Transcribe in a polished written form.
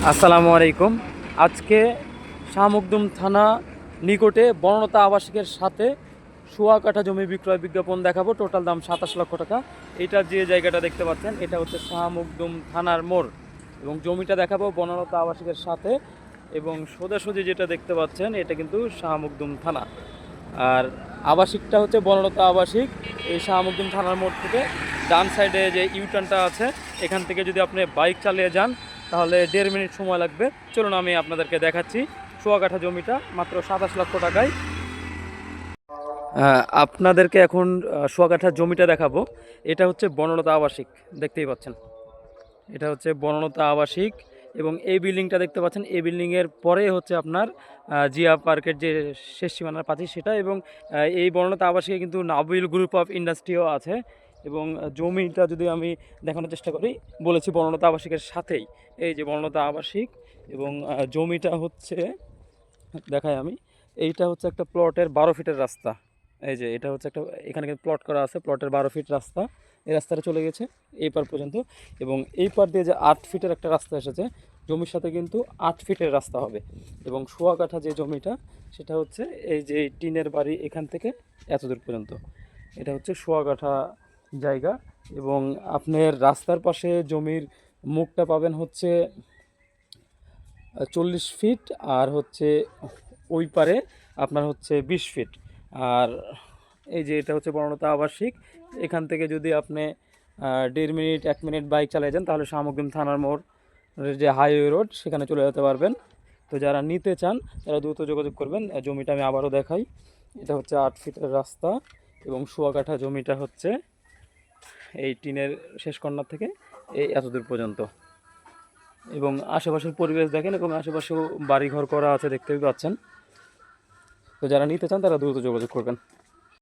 আসসালামু আলাইকুম। আজকে শাহ মখদুম থানা নিকটে বনলতা আবাসিকের সাথে সোয়া কাঠা জমি বিক্রয় বিজ্ঞাপন দেখাবো। টোটাল দাম 27 লক্ষ টাকা। এটা যে জায়গাটা দেখতে পাচ্ছেন এটা হচ্ছে শাহ মখদুম থানার মোড় এবং জমিটা দেখাবো বনলতা আবাসিকের সাথে। এবং সোজাসুজি যেটা দেখতে পাচ্ছেন এটা কিন্তু শাহ মখদুম থানা, আর আবাসিকটা হচ্ছে বনলতা আবাসিক। এই শাহ মখদুম থানার মোড় থেকে ডান সাইডে যে ইউটার্নটা আছে এখান থেকে যদি আপনি বাইক চালিয়ে যান তাহলে 1.5 মিনিট সময় লাগবে। চলুন আমি আপনাদেরকে দেখাচ্ছি। সোয়া কাঠা জমিটা মাত্র 27 লক্ষ টাকায়। আপনাদেরকে এখন সোয়া কাঠা জমিটা দেখাবো। এটা হচ্ছে বনলতা আবাসিক, দেখতেই পাচ্ছেন এটা হচ্ছে বনলতা আবাসিক। এবং এই বিল্ডিংটা দেখতে পাচ্ছেন, এই বিল্ডিংয়ের পরে হচ্ছে আপনার জিয়া পার্কের যে শেষ সীমানার পাচ্ছি সেটা। এবং এই বনলতা আবাসিকে কিন্তু নাবিল গ্রুপ অফ ইন্ডাস্ট্রিও আছে। এবং জমিটা যদি আমি দেখানোর চেষ্টা করি, বলেছি বনলতা আবাসিকের সাথেই এই যে বনলতা আবাসিক। এবং জমিটা হচ্ছে দেখাই আমি, এইটা হচ্ছে একটা প্লটের 12 ফিটের রাস্তা। এই যে এটা হচ্ছে একটা, এখানে কিন্তু প্লট করা আছে, প্লটের 12 ফিট রাস্তা। এই রাস্তাটা চলে গেছে এই পার পর্যন্ত। এবং এই পার দিয়ে যে 8 ফিটের একটা রাস্তা এসেছে, জমির সাথে কিন্তু 8 ফিটের রাস্তা হবে। এবং সোয়া কাঠা যে জমিটা সেটা হচ্ছে এই যে টিনের বাড়ি এখান থেকে এত দূর পর্যন্ত, এটা হচ্ছে সোয়া কাঠা জায়গা। এবং আপনার রাস্তার পাশে জমির মুখটা পাবেন হচ্ছে 40 ফিট, আর হচ্ছে ওই পারে আপনার হচ্ছে 20 ফিট। আর এই যে এটা হচ্ছে বনলতা আবাসিক। এখান থেকে যদি আপনি 1.5 মিনিট 1 মিনিট বাইক চালিয়ে যান তাহলে শাহ মখদুম থানার মোড় যে হাইওয়ে রোড সেখানে চলে যেতে পারবেন। তো যারা নিতে চান তারা দ্রুত যোগাযোগ করবেন। জমিটা আমি আবারও দেখাই, এটা হচ্ছে 8 ফিটের রাস্তা এবং সোয়া কাঠা জমিটা হচ্ছে এই টিনের শেষ কর্নার থেকে এই এতদূর পর্যন্ত। এবং আশেপাশের পরিবেশ দেখেন, এবং আশেপাশেও বাড়িঘর করা আছে দেখতেই পাচ্ছেন। তো যারা নিতে চান তারা দ্রুত যোগাযোগ করবেন।